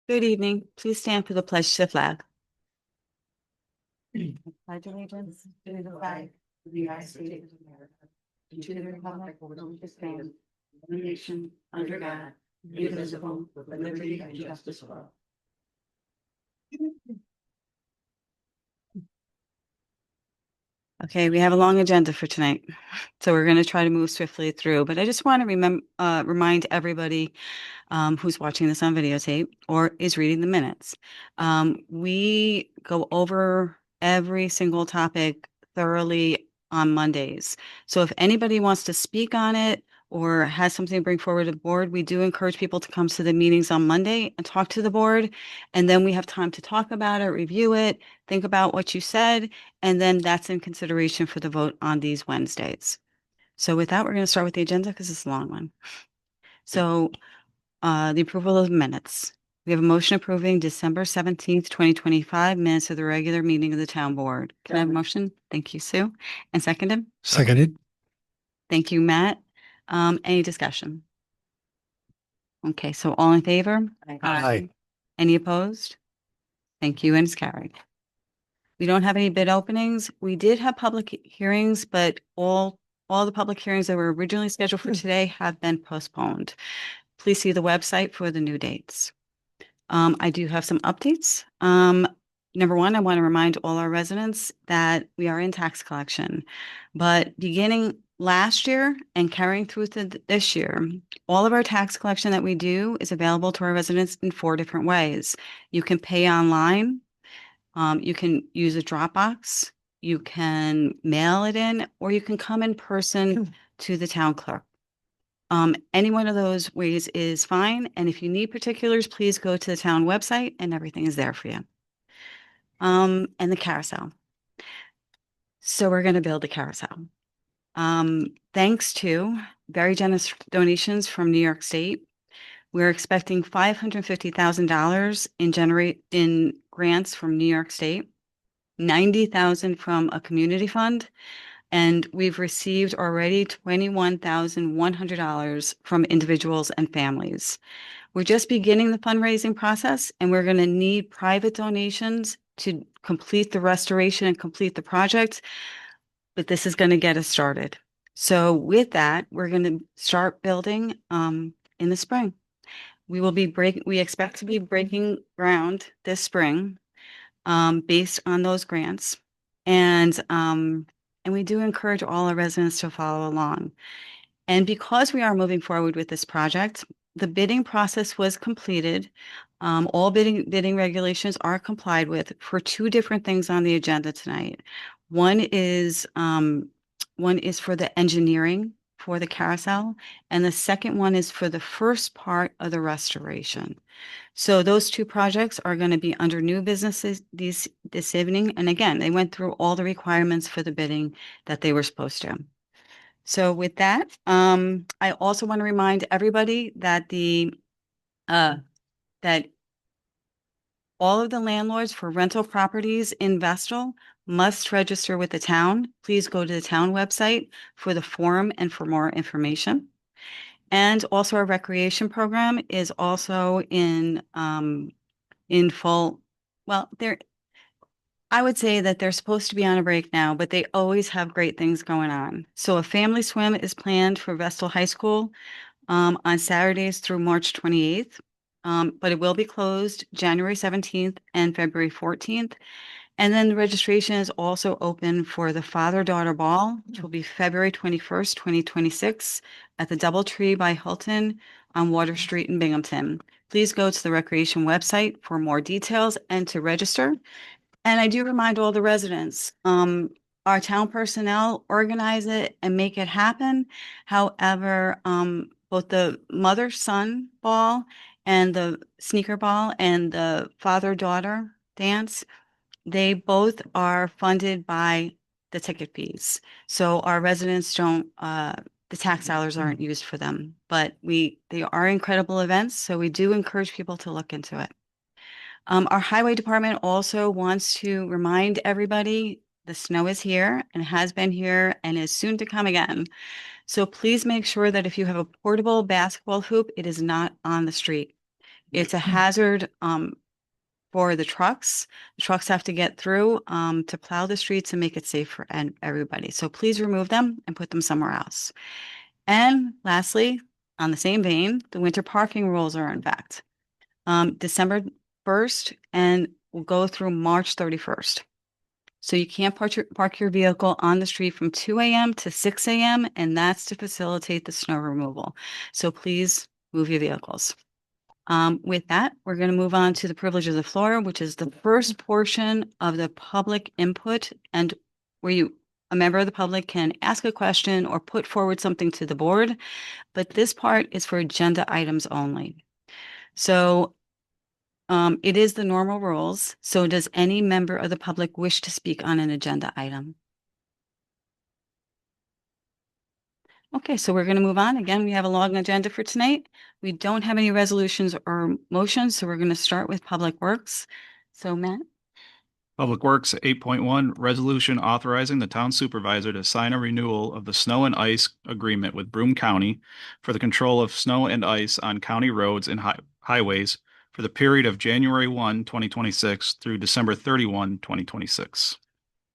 Good evening. Please stand for the pledge to the flag. Pledge allegiance to the flag of the United States of America, and to the republic for which it stands, one nation, under God, indivisible, with liberty and justice for all. Okay, we have a long agenda for tonight, so we're going to try to move swiftly through. But I just want to remind everybody who's watching this on videotape or is reading the minutes. We go over every single topic thoroughly on Mondays. So if anybody wants to speak on it or has something to bring forward to the board, we do encourage people to come to the meetings on Monday and talk to the board. And then we have time to talk about it, review it, think about what you said, and then that's in consideration for the vote on these Wednesdays. So with that, we're going to start with the agenda because it's a long one. So the approval of minutes. We have a motion approving December 17th, 2025 minutes of the regular meeting of the town board. Can I have a motion? Thank you, Sue. And seconded? Seconded. Thank you, Matt. Any discussion? Okay, so all in favor? Aye. Any opposed? Thank you, and it's carried. We don't have any bid openings. We did have public hearings, but all the public hearings that were originally scheduled for today have been postponed. Please see the website for the new dates. I do have some updates. Number one, I want to remind all our residents that we are in tax collection, but beginning last year and carrying through to this year, all of our tax collection that we do is available to our residents in 4 different ways. You can pay online, you can use a Dropbox, you can mail it in, or you can come in person to the town clerk. Any one of those ways is fine. And if you need particulars, please go to the town website and everything is there for you. And the carousel. So we're going to build a carousel. Thanks to very generous donations from New York State. We're expecting $550,000 in grants from New York State, 90,000 from a community fund, and we've received already $21,100 from individuals and families. We're just beginning the fundraising process, and we're going to need private donations to complete the restoration and complete the project, but this is going to get us started. So with that, we're going to start building in the spring. We expect to be breaking ground this spring based on those grants. And we do encourage all our residents to follow along. And because we are moving forward with this project, the bidding process was completed. All bidding regulations are complied with for 2 different things on the agenda tonight. One is for the engineering for the carousel, and the second one is for the first part of the restoration. So those 2 projects are going to be under new businesses this evening. And again, they went through all the requirements for the bidding that they were supposed to. So with that, I also want to remind everybody that that all of the landlords for rental properties in Vestal must register with the town. Please go to the town website for the form and for more information. And also our recreation program is also in full. Well, I would say that they're supposed to be on a break now, but they always have great things going on. So a family swim is planned for Vestal High School on Saturdays through March 28th. But it will be closed January 17th and February 14th. And then the registration is also open for the father-daughter ball, which will be February 21st, 2026 at the Doubletree by Hilton on Water Street in Binghamton. Please go to the recreation website for more details and to register. And I do remind all the residents, our town personnel organize it and make it happen. However, both the mother-son ball and the sneaker ball and the father-daughter dance, they both are funded by the ticket fees. So our residents don't, the tax dollars aren't used for them, but they are incredible events. So we do encourage people to look into it. Our highway department also wants to remind everybody the snow is here and has been here and is soon to come again. So please make sure that if you have a portable basketball hoop, it is not on the street. It's a hazard, for the trucks. The trucks have to get through, to plow the streets and make it safe for everybody. So please remove them and put them somewhere else. And lastly, on the same vein, the winter parking rules are in effect. December 1st and will go through March 31st. So you can't park your vehicle on the street from 2 a.m. to 6 a.m., and that's to facilitate the snow removal. So please move your vehicles. With that, we're going to move on to the privilege of the floor, which is the first portion of the public input, and where a member of the public can ask a question or put forward something to the board. But this part is for agenda items only. So it is the normal rules. So does any member of the public wish to speak on an agenda item? Okay, so we're going to move on. Again, we have a long agenda for tonight. We don't have any resolutions or motions, so we're going to start with Public Works. So Matt, Public Works 8.1, resolution authorizing the town supervisor to sign a renewal of the snow and ice agreement with Broome County for the control of snow and ice on county roads and highways for the period of January 1, 2026 through December 31, 2026.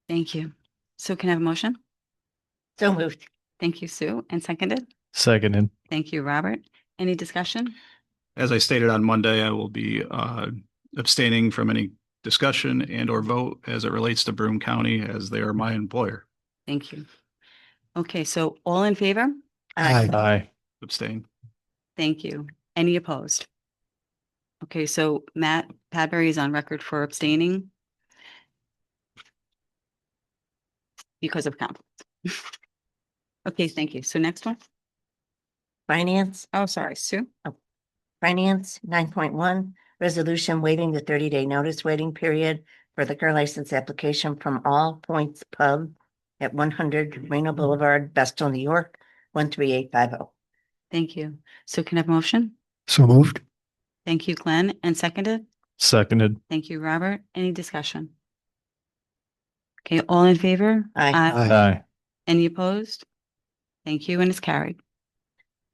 thank you. So can I have a motion? So moved. Thank you, Sue, and seconded. Seconded. Thank you, Robert. Any discussion? As I stated on Monday, I will be abstaining from any discussion and or vote as it relates to Broome County, as they are my employer. Thank you. Okay, so all in favor? Aye. Aye. Abstain. Thank you. Any opposed? Okay, so Matt Padbury is on record for abstaining because of conflict. Okay, thank you. So next one. Finance, Oh, sorry, Sue. Finance 9.1, resolution waiving the 30-day notice waiting period for liquor license application from All Points Pub at 100 Reno Boulevard, Vestal, New York, 13850. Thank you. So can I have a motion? So moved. Thank you, Glenn, and seconded. Seconded. Thank you, Robert. Any discussion? Okay, all in favor? Aye. Aye. Any opposed? Thank you, and it's carried.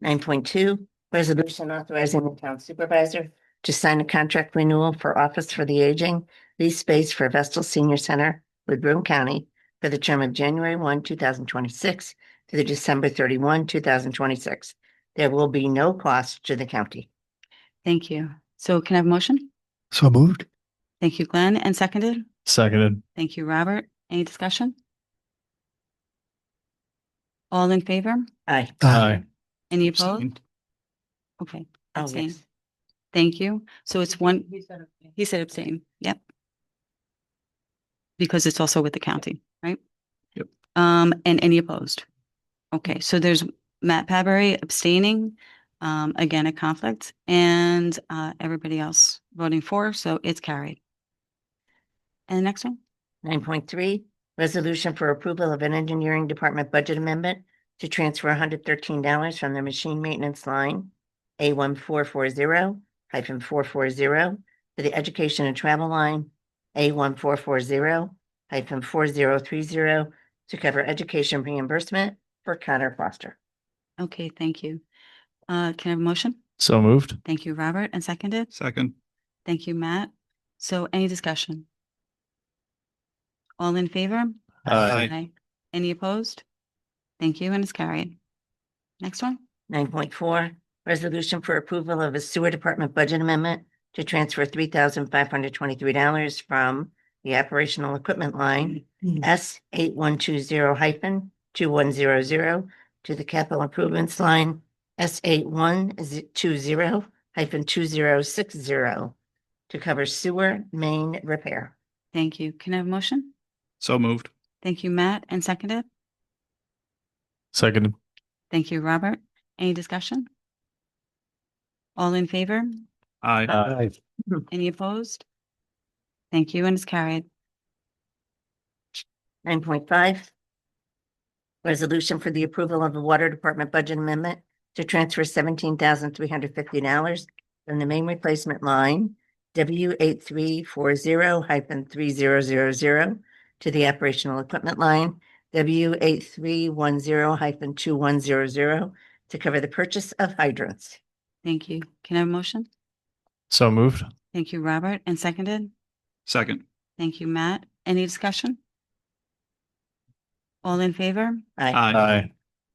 9.2, resolution authorizing the town supervisor to sign a contract renewal for Office for the Aging, lease space for Vestal Senior Center with Broome County for the term of January 1, 2026 through December 31, 2026. There will be no cost to the county. Thank you. So can I have a motion? So moved. Thank you, Glenn, and seconded. Seconded. Thank you, Robert. Any discussion? All in favor? Aye. Aye. Any opposed? Abstain. Okay. Oh, abstain. yes. Thank you. So it's one, he said abstain. Yep. Because it's also with the county, right? Yep. And any opposed? Okay, so there's Matt Padbury abstaining, again, a conflict, and everybody else voting for, so it's carried. And the next one? 9.3, resolution for approval of an engineering department budget amendment to transfer $113 from the machine maintenance line A1440-440 to the education and travel line A1440-4030 to cover education reimbursement for Connor Foster. Okay, thank you. Can I have a motion? So moved. Thank you, Robert, and seconded. Second. Thank you, Matt. So any discussion? All in favor? Aye. Any opposed? Thank you, and it's carried. Next one? 9.4, resolution for approval of a sewer department budget amendment to transfer $3,523 from the operational equipment line S8120-2100 to the capital improvements line S8120-2060 to cover sewer main repair. Thank you. Can I have a motion? So moved. Thank you, Matt, and seconded. Seconded. Thank you, Robert. Any discussion? All in favor? Aye. Aye. Any opposed? Thank you, and it's carried. 9.5, resolution for the approval of the water department budget amendment to transfer $17,350 from the main replacement line W8340-3000 to the operational equipment line W8310-2100 to cover the purchase of hydrants. Thank you. Can I have a motion? So moved. Thank you, Robert, and seconded. Second. Thank you, Matt. Any discussion? All in favor? Aye. Aye.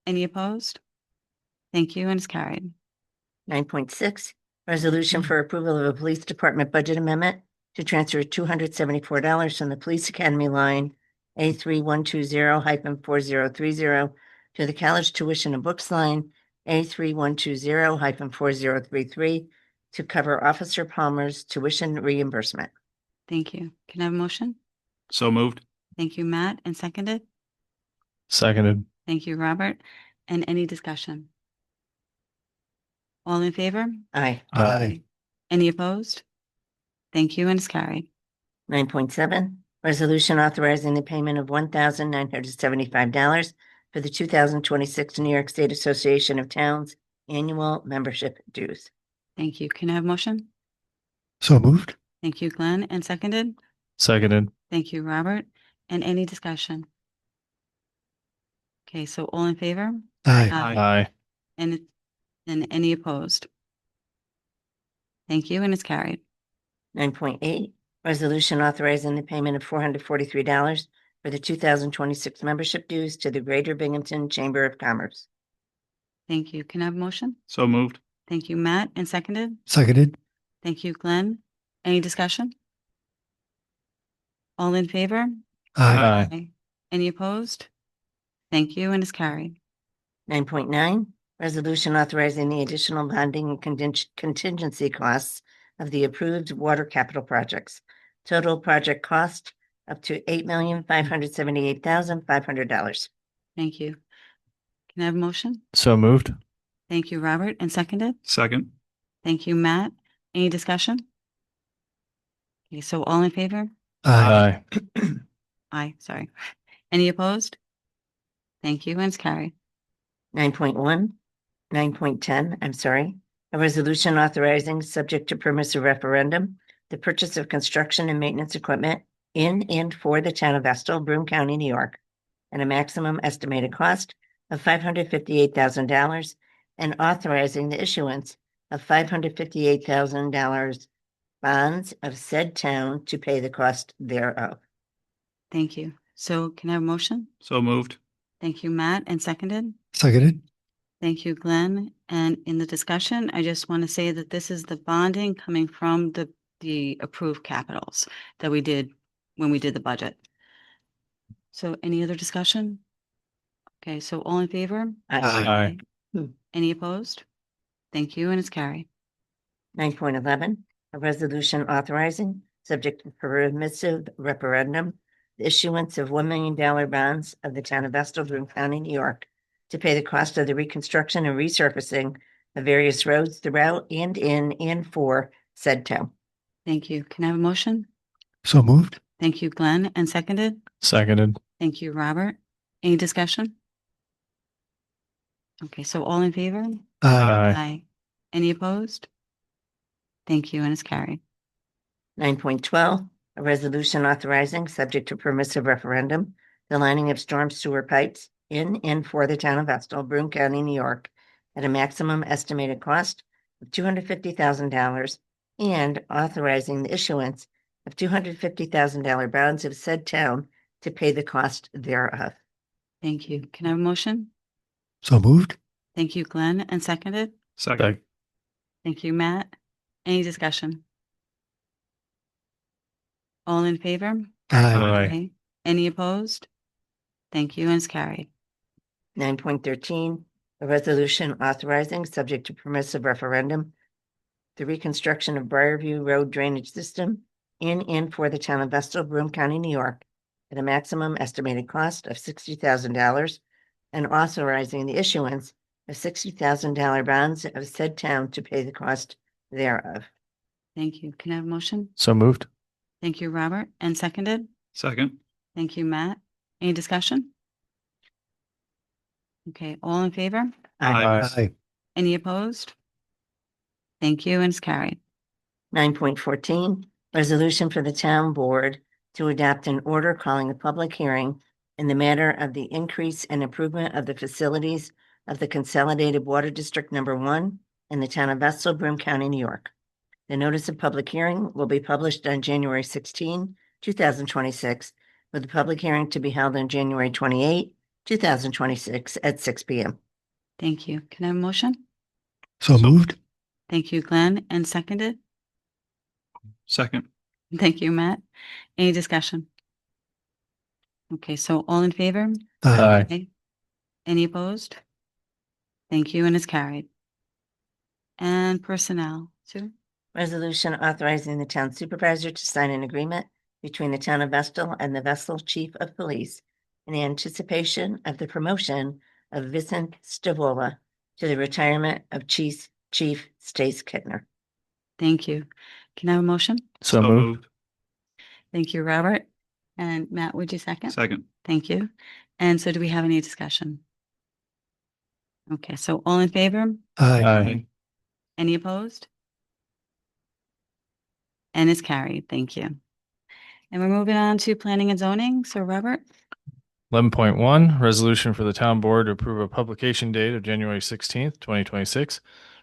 Any opposed? Thank you, and it's carried. 9.6, resolution for approval of a police department budget amendment to transfer $274 from the police academy line A3120-4030 to the college tuition and books line A3120-4033 to cover Officer Palmer's tuition reimbursement. Thank you. Can I have a motion? So moved. Thank you, Matt, and seconded. Seconded. Thank you, Robert. And any discussion? All in favor? Aye. Aye. Any opposed? Thank you, and it's carried. 9.7, resolution authorizing the payment of $1,975 for the 2026 New York State Association of Towns annual membership dues. Thank you. Can I have a motion? So moved. Thank you, Glenn, and seconded. Seconded. Thank you, Robert. And any discussion? Okay, so all in favor? Aye. Aye. And any opposed? Thank you, and it's carried. 9.8, resolution authorizing the payment of $443 for the 2026 membership dues to the Greater Binghamton Chamber of Commerce. Thank you. Can I have a motion? So moved. Thank you, Matt, and seconded. Seconded. Thank you, Glenn. Any discussion? All in favor? Aye. Aye. Any opposed? Thank you, and it's carried. 9.9, resolution authorizing the additional bonding and contingency costs of the approved water capital projects. Total project cost up to $8,578,500. Thank you. Can I have a motion? So moved. Thank you, Robert, and seconded. Second. Thank you, Matt. Any discussion? Okay, so all in favor? Aye. Aye, sorry. Any opposed? Thank you, and it's carried. 9.10, I'm sorry. A resolution authorizing, subject to permissive referendum, the purchase of construction and maintenance equipment in and for the town of Estill, Broome County, New York, at a maximum estimated cost of $558,000 and authorizing the issuance of $558,000 bonds of said town to pay the cost thereof. Thank you. So can I have a motion? So moved. Thank you, Matt, and seconded. Seconded. Thank you, Glenn. And in the discussion, I just want to say that this is the bonding coming from the approved capitals that we did when we did the budget. So any other discussion? Okay, so all in favor? Aye. Any opposed? Thank you, and it's carried. 9.11, a resolution authorizing, subject to permissive referendum, the issuance of $1 million bonds of the town of Estill, Broome County, New York, to pay the cost of the reconstruction and resurfacing of various roads throughout and in and for said town. Thank you. Can I have a motion? So moved. Thank you, Glenn, and seconded. Seconded. Thank you, Robert. Any discussion? Okay, so all in favor? Aye. Any opposed? Thank you, and it's carried. 9.12, a resolution authorizing, subject to permissive referendum, the lining of storm sewer pipes in and for the town of Estill, Broome County, New York, at a maximum estimated cost of $250,000 and authorizing the issuance of $250,000 bonds of said town to pay the cost thereof. Thank you. Can I have a motion? So moved. Thank you, Glenn, and seconded. Second. Thank you, Matt. Any discussion? All in favor? Aye. Any opposed? Thank you, and it's carried. 9.13, a resolution authorizing, subject to permissive referendum, the reconstruction of Briarview Road drainage system in and for the town of Estill, Broome County, New York, at a maximum estimated cost of $60,000 and authorizing the issuance of $60,000 bonds of said town to pay the cost thereof. Thank you. Can I have a motion? So moved. Thank you, Robert, and seconded. Second. Thank you, Matt. Any discussion? Okay, all in favor? Aye. Any opposed? Thank you, and it's carried. 9.14, resolution for the town board to adopt an order calling a public hearing in the matter of the increase and improvement of the facilities of the Consolidated Water District Number 1 in the town of Estill, Broome County, New York. The notice of public hearing will be published on January 16, 2026, with the public hearing to be held on January 28, 2026 at 6 p.m. Thank you. Can I have a motion? So moved. Thank you, Glenn, and seconded. Second. Thank you, Matt. Any discussion? Okay, so all in favor? Aye. Aye. Any opposed? Thank you, and it's carried. And personnel, Sue? Resolution authorizing the town supervisor to sign an agreement between the town of Vestal and the Vestal Chief of Police in anticipation of the promotion of Vincent Stavola to the retirement of Chief Stace Kittner. Thank you. Can I have a motion? So moved. Thank you, Robert. And Matt, would you second? Second. Thank you. And so do we have any discussion? Okay, so all in favor? Aye. Any opposed? And it's carried. Thank you. And we're moving on to planning and zoning. So Robert? 11.1, resolution for the town board to approve a publication date of January 16th, 2026,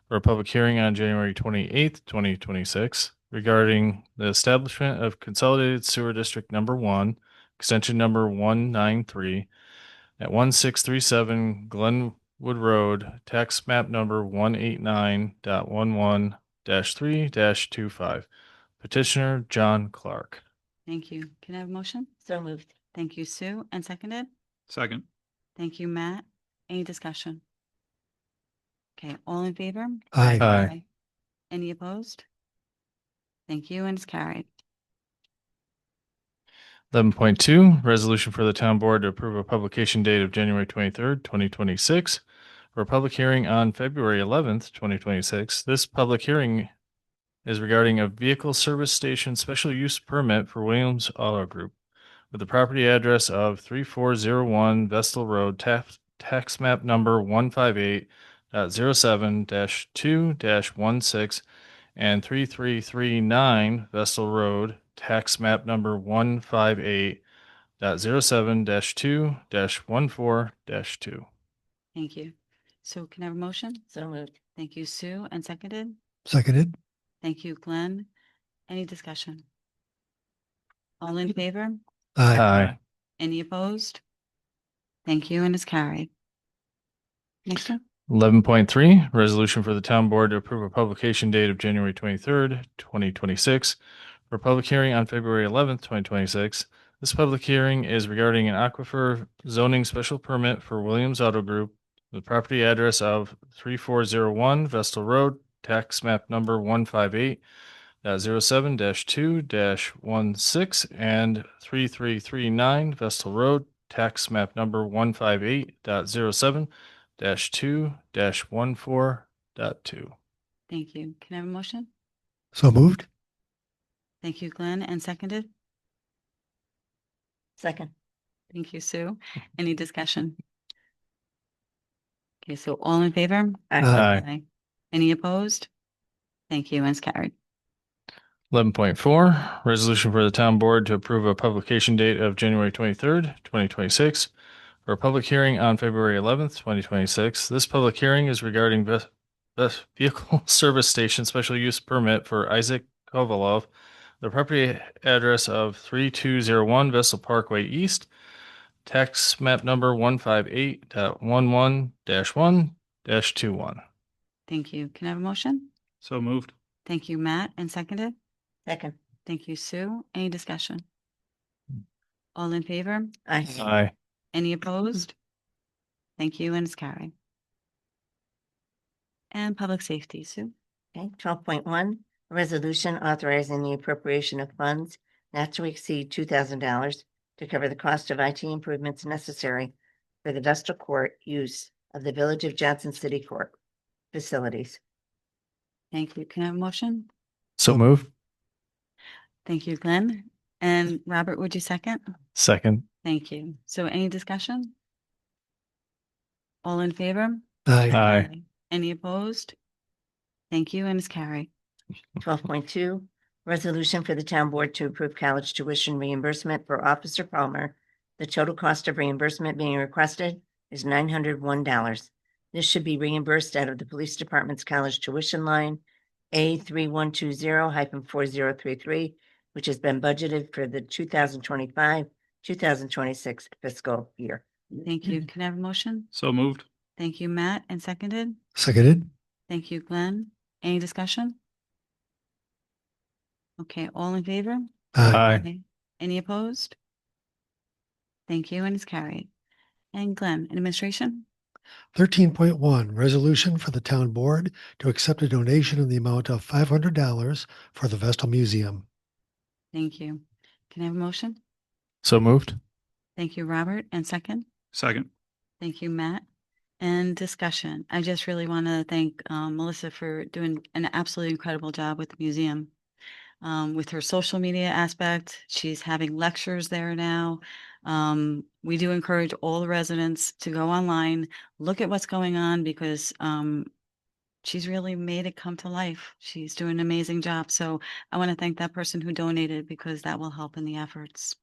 for a public hearing on January 28th, 2026, regarding the establishment of Consolidated Sewer District Number 1, extension number 193, at 1637 Glenwood Road, tax map number 189.11-3-25. Petitioner John Clark. Thank you. Can I have a motion? So moved. Thank you, Sue. And seconded? Second. Thank you, Matt. Any discussion? Okay, all in favor? Aye. Aye. Any opposed? Thank you, and it's carried. 11.2, resolution for the town board to approve a publication date of January 23rd, 2026, for a public hearing on February 11th, 2026. This public hearing is regarding a vehicle service station special use permit for Williams Auto Group with the property address of 3401 Vestal Road, tax map number 158.07-2-16 and 3339 Vestal Road, tax map number 158.07-2-14-2. Thank you. So can I have a motion? So moved. Thank you, Sue. And seconded? Seconded. Thank you, Glenn. Any discussion? All in favor? Aye. Aye. Any opposed? Thank you, and it's carried. Next one. 11.3, resolution for the town board to approve a publication date of January 23rd, 2026, for a public hearing on February 11th, 2026. This public hearing is regarding an aquifer zoning special permit for Williams Auto Group, the property address of 3401 Vestal Road, tax map number 158.07-2-16 and 3339 Vestal Road, tax map number 158.07-2-14.2. Thank you. Can I have a motion? So moved. Thank you, Glenn. And seconded? Second. Thank you, Sue. Any discussion? Okay, so all in favor? Aye. Any opposed? Thank you, and it's carried. 11.4, resolution for the town board to approve a publication date of January 23rd, 2026, for a public hearing on February 11th, 2026. This public hearing is regarding vehicle service station special use permit for Isaac Kovalov, the property address of 3201 Vessel Parkway East, tax map number 158.11-1-21. Thank you. Can I have a motion? So moved. Thank you, Matt. And seconded? Second. Thank you, Sue. Any discussion? All in favor? Aye. Aye. Any opposed? Thank you, and it's carried. And public safety, Sue. Okay, 12.1, a resolution authorizing the appropriation of funds not to exceed $2,000 to cover the cost of IT improvements necessary for the Vestal Court use of the Village of Johnson City Court facilities. Thank you. Can I have a motion? So moved. Thank you, Glenn. And Robert, would you second? Second. Thank you. So any discussion? All in favor? Aye. Aye. Any opposed? Thank you, and it's carried. 12.2, resolution for the town board to approve college tuition reimbursement for Officer Palmer. The total cost of reimbursement being requested is $901. This should be reimbursed out of the police department's college tuition line A3120-4033, which has been budgeted for the 2025-2026 fiscal year. Thank you. Can I have a motion? So moved. Thank you, Matt, and seconded. Seconded. Thank you, Glenn. Any discussion? Okay, all in favor? Aye. Okay. Any opposed? Thank you, and it's carried. And Glenn, administration? 13.1, resolution for the town board to accept a donation in the amount of $500 for the Vestal Museum. Thank you. Can I have a motion? So moved. Thank you, Robert, and second. Second. Thank you, Matt. And discussion. I just really want to thank Melissa for doing an absolutely incredible job with the museum. With her social media aspect, she's having lectures there now. We do encourage all the residents to go online, look at what's going on because she's really made it come to life. She's doing an amazing job. So I want to thank that person who donated because that will help in the efforts.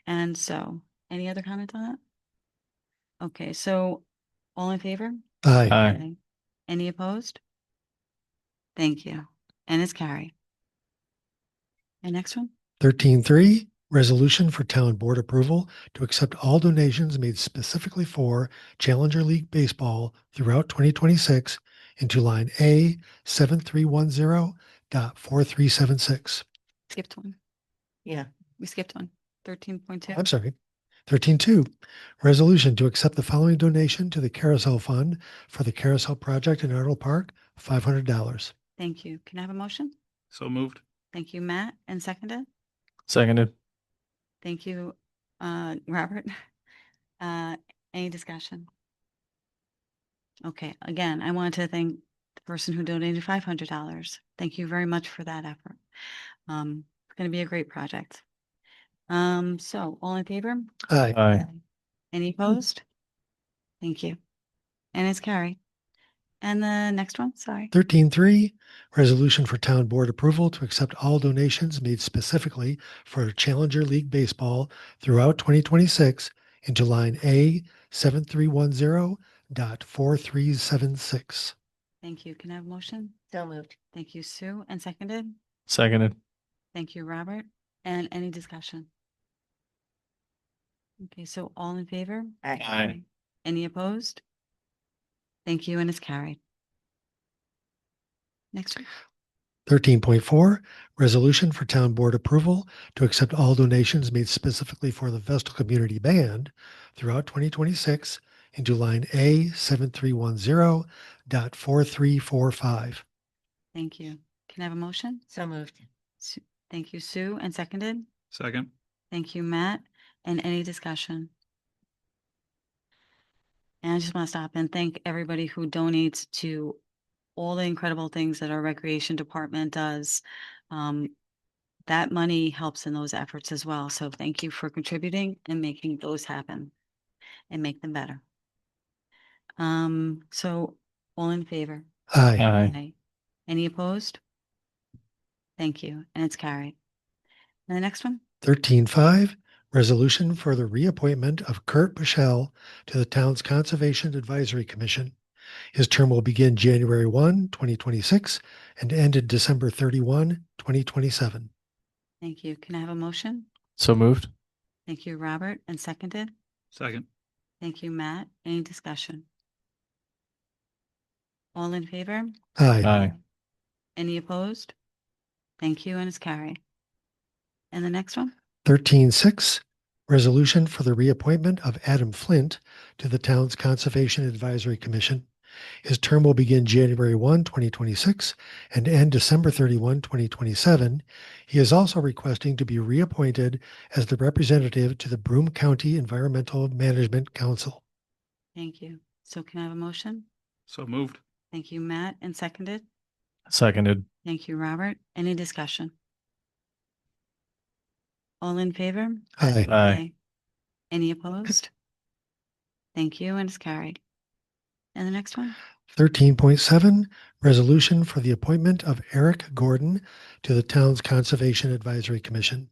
And so, any other comments on that? Okay, so all in favor? Aye. Aye. Okay. Any opposed? Thank you. And it's carried. And next one? 13.3, resolution for town board approval to accept all donations made specifically for Challenger League Baseball throughout 2026 into line A 7310.4376. Skipped one. Yeah. We skipped one. 13.2. I'm sorry. 13.2, resolution to accept the following donation to the Carousel Fund for the Carousel Project in Arnold Park, $500. Thank you. Can I have a motion? So moved. Thank you, Matt, and seconded. Seconded. Thank you, Robert. Any discussion? Okay, again, I want to thank the person who donated $500. Thank you very much for that effort. It's going to be a great project. So all in favor? Aye. Aye. Any opposed? Thank you. And it's carried. And the next one, sorry. 13.3, resolution for town board approval to accept all donations made specifically for Challenger League Baseball throughout 2026 into line A 7310.4376. Thank you. Can I have a motion? So moved. Thank you, Sue, and seconded. Seconded. Thank you, Robert. And any discussion? Okay, so all in favor? Aye. Aye. Any opposed? Thank you, and it's carried. Next one. 13.4, resolution for town board approval to accept all donations made specifically for the Vestal Community Band throughout 2026 into line A 7310.4345. Thank you. Can I have a motion? So moved. Thank you, Sue, and seconded. Second. Thank you, Matt. And any discussion? And I just want to stop and thank everybody who donates to all the incredible things that our recreation department does. That money helps in those efforts as well. So thank you for contributing and making those happen and make them better. So all in favor? Aye. Aye. Any opposed? Thank you, and it's carried. And the next one? 13.5, resolution for the reappointment of Kurt Bichelle to the town's Conservation Advisory Commission. His term will begin January 1, 2026 and end in December 31, 2027. Thank you. Can I have a motion? So moved. Thank you, Robert, and seconded. Second. Thank you, Matt. Any discussion? All in favor? Aye. Aye. Any opposed? Thank you, and it's carried. And the next one? 13.6, resolution for the reappointment of Adam Flint to the town's Conservation Advisory Commission. His term will begin January 1, 2026 and end December 31, 2027. He is also requesting to be reappointed as the representative to the Broome County Environmental Management Council. Thank you. So can I have a motion? So moved. Thank you, Matt, and seconded. Seconded. Thank you, Robert. Any discussion? All in favor? Aye. Aye. Any opposed? Thank you, and it's carried. And the next one? 13.7, resolution for the appointment of Eric Gordon to the town's Conservation Advisory Commission.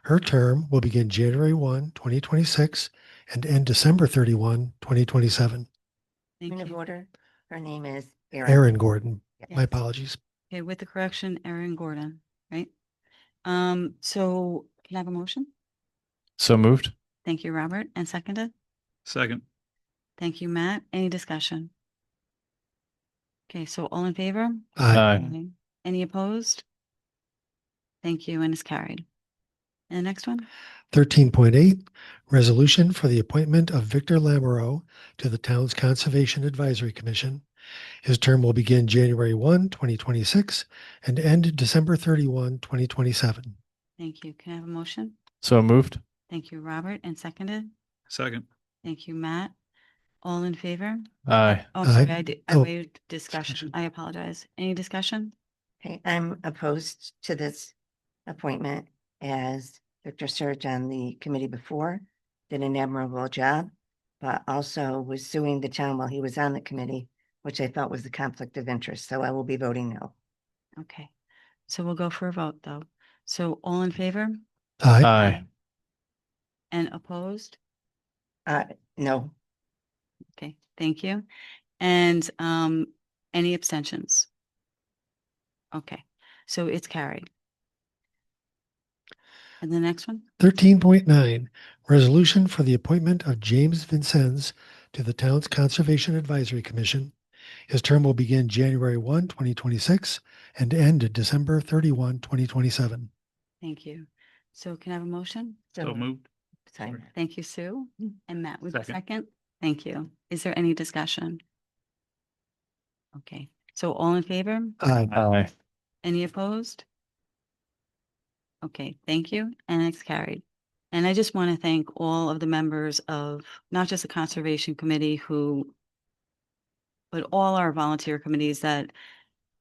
Her term will begin January 1, 2026 and end December 31, 2027. Thank Point of you. order. Her name is Erin. Aaron Gordon. My Yes. apologies. Okay, with the correction, Aaron Gordon, right? So can I have a motion? So moved. Thank you, Robert, and seconded. Second. Thank you, Matt. Any discussion? Okay, so all in favor? Aye. Aye. Any opposed? Thank you, and it's carried. And the next one? 13.8, resolution for the appointment of Victor Lamoureux to the town's Conservation Advisory Commission. His term will begin January 1, 2026 and end December 31, 2027. Thank you. Can I have a motion? So moved. Thank you, Robert, and seconded. Second. Thank you, Matt. All in favor? Aye. Oh, sorry, Aye. I Oh, waived discussion. I apologize. Any discussion? Okay, I'm opposed to this appointment as Victor served on the committee before, did an admirable job, but also was suing the town while he was on the committee, which I felt was a conflict of interest. So I will be voting no. Okay, so we'll go for a vote, though. So all in favor? Aye. Aye. And opposed? No. Okay, thank you. And any abstentions? Okay, so it's carried. And the next one? 13.9, resolution for the appointment of James Vincennes to the town's Conservation Advisory Commission. His term will begin January 1, 2026 and end December 31, 2027. Thank you. So can I have a motion? So moved. Sorry. Thank you, Sue. And Matt with the Second. second. Thank you. Is there any discussion? Okay, so all in favor? Aye. Aye. Any opposed? Okay, thank you, and it's carried. And I just want to thank all of the members of not just the Conservation Committee but all our volunteer committees that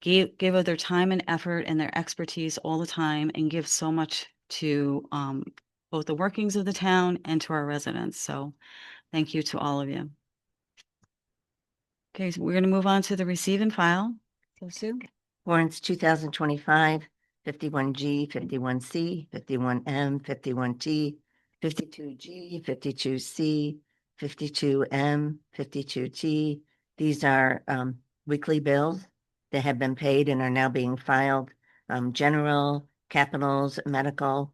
give of their time and effort and their expertise all the time and give so much to both the workings of the town and to our residents. So thank you to all of you. Okay, so we're going to move on to the receive and file. So Sue? Warrants 2025, 51G, 51C, 51M, 51T, 52G, 52C, 52M, 52T. These are weekly bills that have been paid and are now being filed. General, capitals, medical.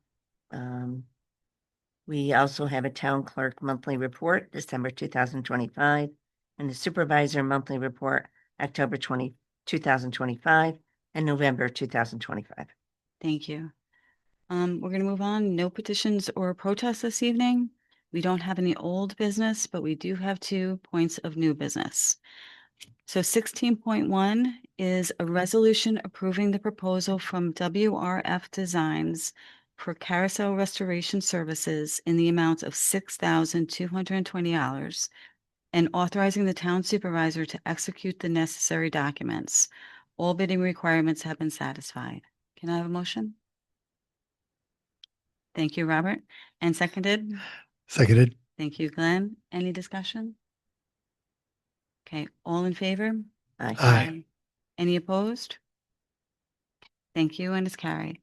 We also have a town clerk monthly report, December 2025, and the supervisor monthly report, October 2025, and November 2025. Thank you. We're going to move on. No petitions or protests this evening. We don't have any old business, but we do have 2 points of new business. So 16.1 is a resolution approving the proposal from WRF Designs for carousel restoration services in the amount of $6,220 and authorizing the town supervisor to execute the necessary documents. All bidding requirements have been satisfied. Can I have a motion? Thank you, Robert. And seconded? Seconded. Thank you, Glenn. Any discussion? Okay, all in favor? Aye. Any opposed? Thank you, and it's carried.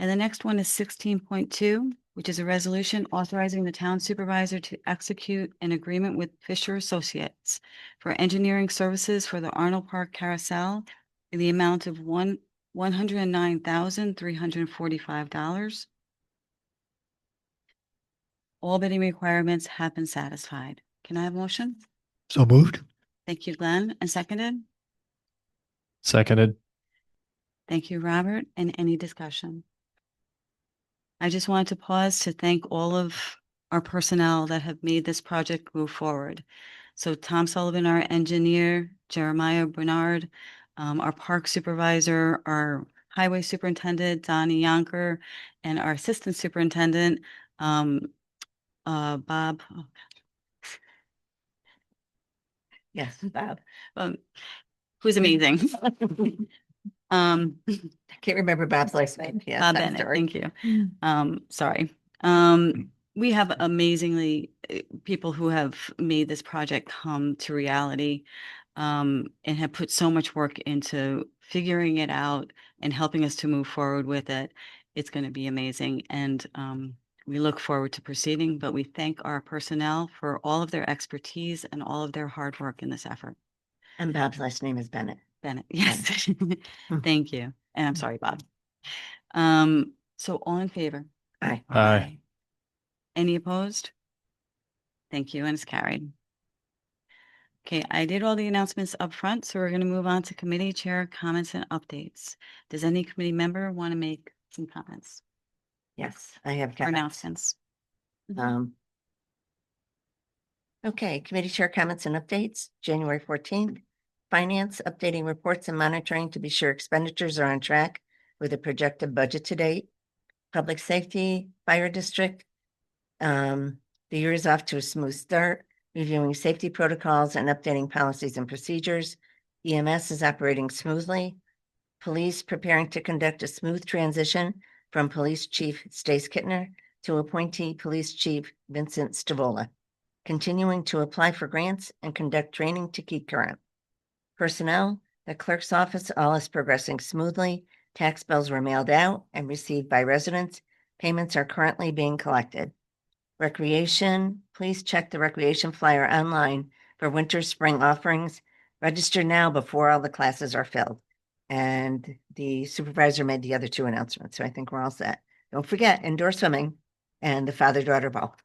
And the next one is 16.2, which is a resolution authorizing the town supervisor to execute an agreement with Fisher Associates for engineering services for the Arnold Park Carousel in the amount of $109,345. All bidding requirements have been satisfied. Can I have a motion? So moved. Thank you, Glenn, and seconded. Seconded. Thank you, Robert. And any discussion? I just wanted to pause to thank all of our personnel that have made this project move forward. So Tom Sullivan, our engineer, Jeremiah Bernard, our park supervisor, our highway superintendent, Donnie Yonker, and our assistant superintendent, Bob. Yes, Bob. Who's amazing. I can't remember Bob's last name. Yes, Bob I'm Bennett, sorry. thank you. Sorry. We have amazingly people who have made this project come to reality and have put so much work into figuring it out and helping us to move forward with it. It's going to be amazing. And we look forward to proceeding, but we thank our personnel for all of their expertise and all of their hard work in this effort. And Bob's last name is Bennett. Bennett, yes. Hmm. Thank you. And I'm sorry, Bob. So all in favor? Aye. Aye. Any opposed? Thank you, and it's carried. Okay, I did all the announcements up front, so we're going to move on to committee chair comments and updates. Does any committee member want to make some comments Yes, I have or comments. announcements? Okay, committee chair comments and updates, January 14th. Finance, updating reports and monitoring to be sure expenditures are on track with the projected budget to date. Public safety, fire district. The year is off to a smooth start, reviewing safety protocols and updating policies and procedures. EMS is operating smoothly. Police preparing to conduct a smooth transition from Police Chief Stace Kittner to appointee Police Chief Vincent Stavola. Continuing to apply for grants and conduct training to keep current. Personnel, the clerk's office, all is progressing smoothly. Tax bills were mailed out and received by residents. Payments are currently being collected. Recreation, please check the recreation flyer online for winter, spring offerings. Register now before all the classes are filled. And the supervisor made the other two announcements, so I think we're all set. Don't forget indoor swimming and the father-daughter ball.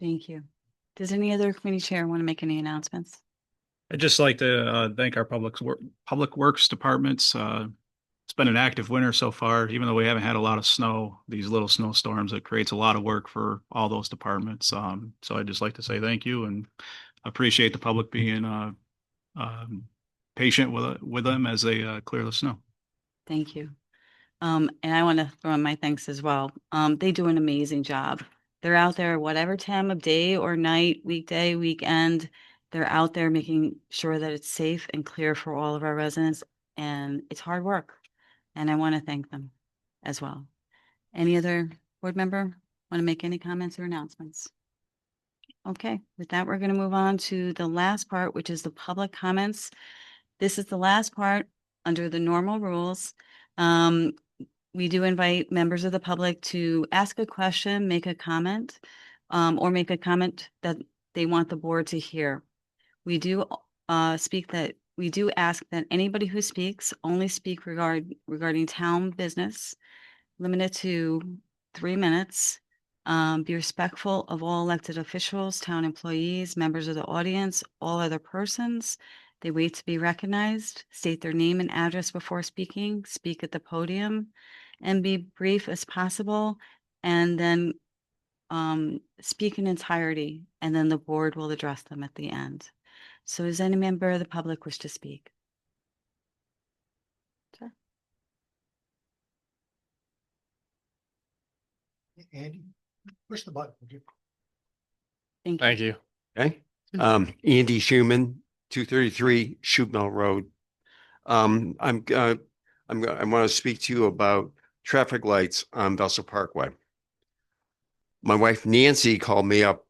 Thank you. Does any other committee chair want to make any announcements? I'd just like to thank our public works departments. It's been an active winter so far, even though we haven't had a lot of snow, these little snowstorms, it creates a lot of work for all those departments. So I'd just like to say thank you and appreciate the public being patient with them as they clear the snow. Thank you. And I want to throw in my thanks as well. They do an amazing job. They're out there, whatever time of day or night, weekday, weekend, they're out there making sure that it's safe and clear for all of our residents. And it's hard work. And I want to thank them as well. Any other board member want to make any comments or announcements? Okay, with that, we're going to move on to the last part, which is the public comments. This is the last part under the normal rules. We do invite members of the public to ask a question, make a comment, or make a comment that they want the board to hear. We do we do ask that anybody who speaks only speak regarding town business, limited to 3 minutes. Be respectful of all elected officials, town employees, members of the audience, all other persons. They wait to be recognized, state their name and address before speaking, speak at the podium, and be brief as possible, and then speak in entirety, and then the board will address them at the end. So does any member of the public wish to speak? Sure. Andy, push the button, would you? Thank you. Okay, Andy Schuman, 233 Shoot Mill Road. I want to speak to you about traffic lights on Vessel Parkway. My wife Nancy called me up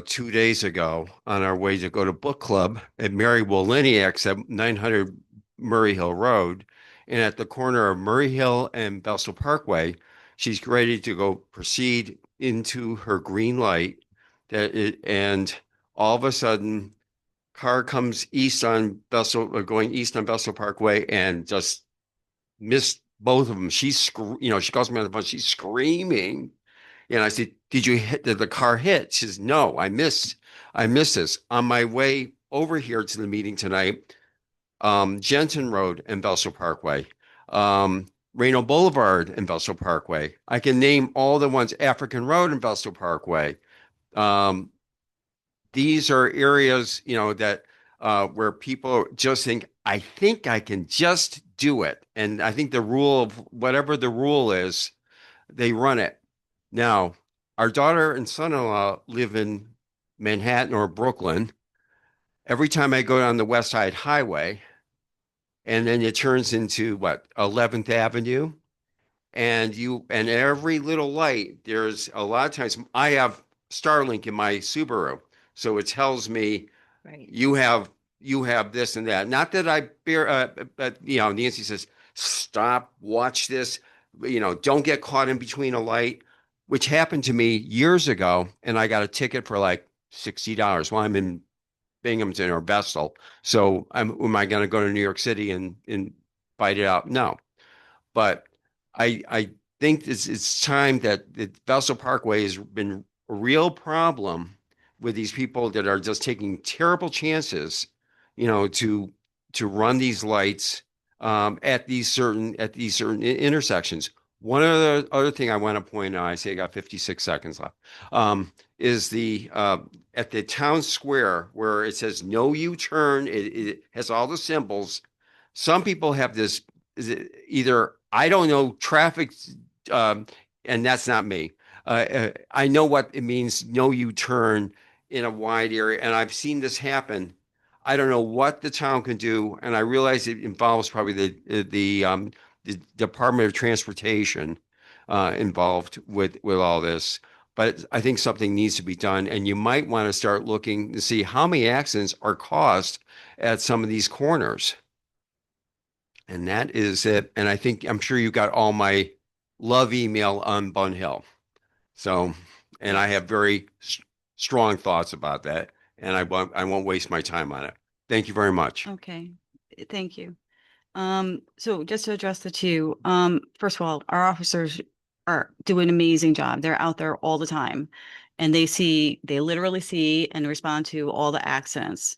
2 days ago on our way to go to book club at Mary Woliniak's at 900 Murray Hill Road. And at the corner of Murray Hill and Vessel Parkway, she's ready to go proceed into her green light. And all of a sudden, car comes east on Vessel, going east on Vessel Parkway, and just missed both of them. She calls me on the phone. She's screaming, and I said, "Did you hit? Did the car hit?" She says, "No, I missed this on my way over here to the meeting tonight." Jensen Road and Vessel Parkway, Reno Boulevard and Vessel Parkway. I can name all the ones. African Road and Vessel Parkway. These are areas, that where people just think, I think I can just do it. And I think the rule of whatever the rule is, they run it. Now, our daughter and son-in-law live in Manhattan or Brooklyn. Every time I go down the West Side Highway, and then it turns into 11th Avenue. And every little light, there's a lot of times I have Starlink in my Subaru. So it tells me, Right. you have this and that. Not that I bear, but Nancy says, stop, watch this, don't get caught in between a light, which happened to me years ago. And I got a ticket for like $60 while I'm in Binghamton or Vestal. So am I going to go to New York City and fight it out? No. But I think it's time that the Vestal Parkway has been a real problem with these people that are just taking terrible chances, to run these lights at these certain intersections. One other thing I want to point out, I say I got 56 seconds left, is the at the town square where it says no U-turn. It has all the symbols. Some people have this either I don't know traffic, and that's not me. I know what it means no U-turn in a wide area, and I've seen this happen. I don't know what the town can do, and I realize it involves probably the Department of Transportation involved with all this. But I think something needs to be done, and you might want to start looking to see how many accidents are caused at some of these corners. And that is it. And I'm sure you got all my love email on Bun Hill. So, and I have very strong thoughts about that, and I won't waste my time on it. Thank you very much. Okay, thank you. So just to address the two, first of all, our officers do an amazing job. They're out there all the time and they literally see and respond to all the accidents.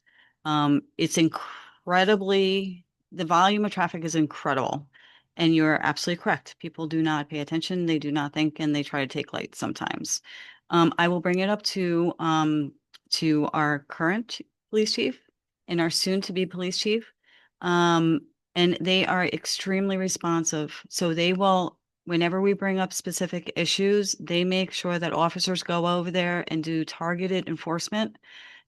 It's the volume of traffic is incredible. And you're absolutely correct. People do not pay attention. They do not think, and they try to take lights sometimes. I will bring it up to our current police chief and our soon-to-be police chief. And they are extremely responsive. So they will, whenever we bring up specific issues, they make sure that officers go over there and do targeted enforcement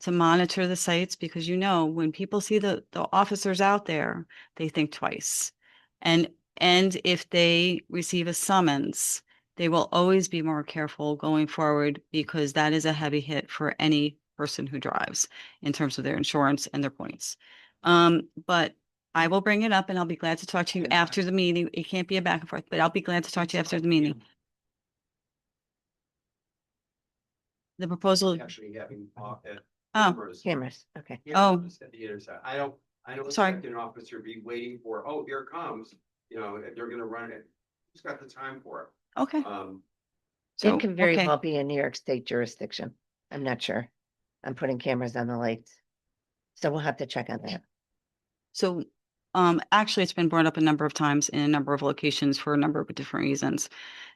to monitor the sites, because when people see the officers out there, they think twice. And if they receive a summons, they will always be more careful going forward, because that is a heavy hit for any person who drives in terms of their insurance and their points. But I will bring it up and I'll be glad to talk to you after the meeting. It can't be a back and forth, but I'll be glad to talk to you after the meeting. The proposal, Actually having Cameras, okay. Oh. At the intersection. I don't Sorry. expect an officer to be waiting for, oh, here it comes, they're gonna run it. Who's got the time for it? okay. It can very okay. well be a New York State jurisdiction. I'm not sure. I'm putting cameras on the lights. So we'll have to check on that. So, actually, it's been brought up a number of times in a number of locations for a number of different reasons.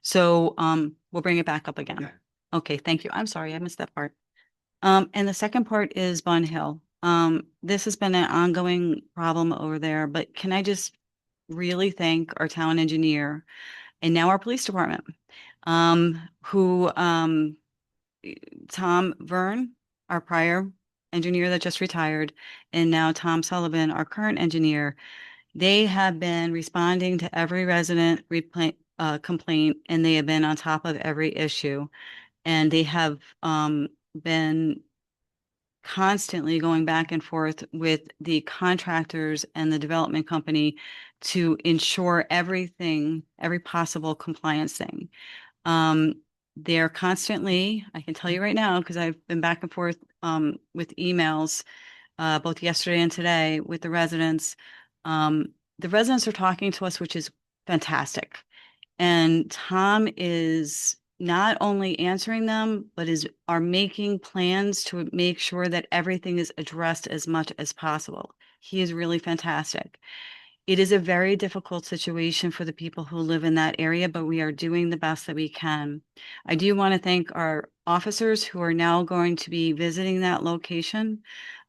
So, we'll bring it back up again. Okay. Okay, thank you. I'm sorry, I missed that part. And the second part is Bun Hill. This has been an ongoing problem over there, but can I just really thank our town engineer and now our police department, who, Tom Verne, our prior engineer that just retired, and now Tom Sullivan, our current engineer. They have been responding to every resident complaint, and they have been on top of every issue. And they have been constantly going back and forth with the contractors and the development company to ensure every possible compliance thing. They're constantly, I can tell you right now, because I've been back and forth with emails both yesterday and today with the residents. The residents are talking to us, which is fantastic. And Tom is not only answering them, but are making plans to make sure that everything is addressed as much as possible. He is really fantastic. It is a very difficult situation for the people who live in that area, but we are doing the best that we can. I do want to thank our officers who are now going to be visiting that location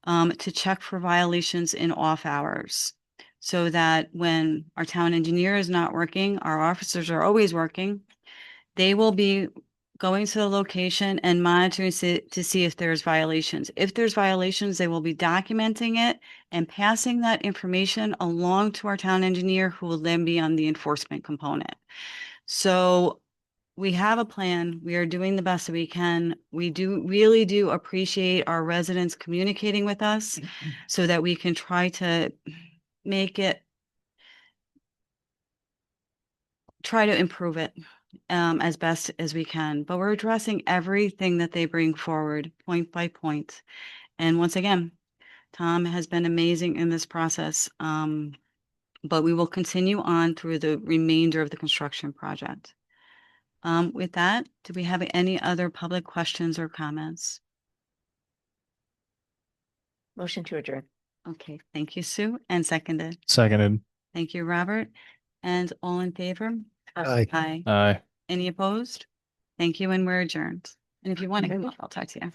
to check for violations in off hours, so that when our town engineer is not working, our officers are always working. They will be going to the location and monitoring to see if there's violations. If there's violations, they will be documenting it and passing that information along to our town engineer, who will then be on the enforcement component. So we have a plan. We are doing the best that we can. We really do appreciate our residents communicating with us so that we can try to improve it as best as we can. But we're addressing everything that they bring forward point by point. And once again, Tom has been amazing in this process. But we will continue on through the remainder of the construction project. With that, do we have any other public questions or comments? Motion to adjourn. Okay, thank you, Sue, and seconded. Seconded. Thank you, Robert. And all in favor? Aye. Aye. Aye. Any opposed? Thank you, and we're adjourned. And if you want to come up, I'll talk to you.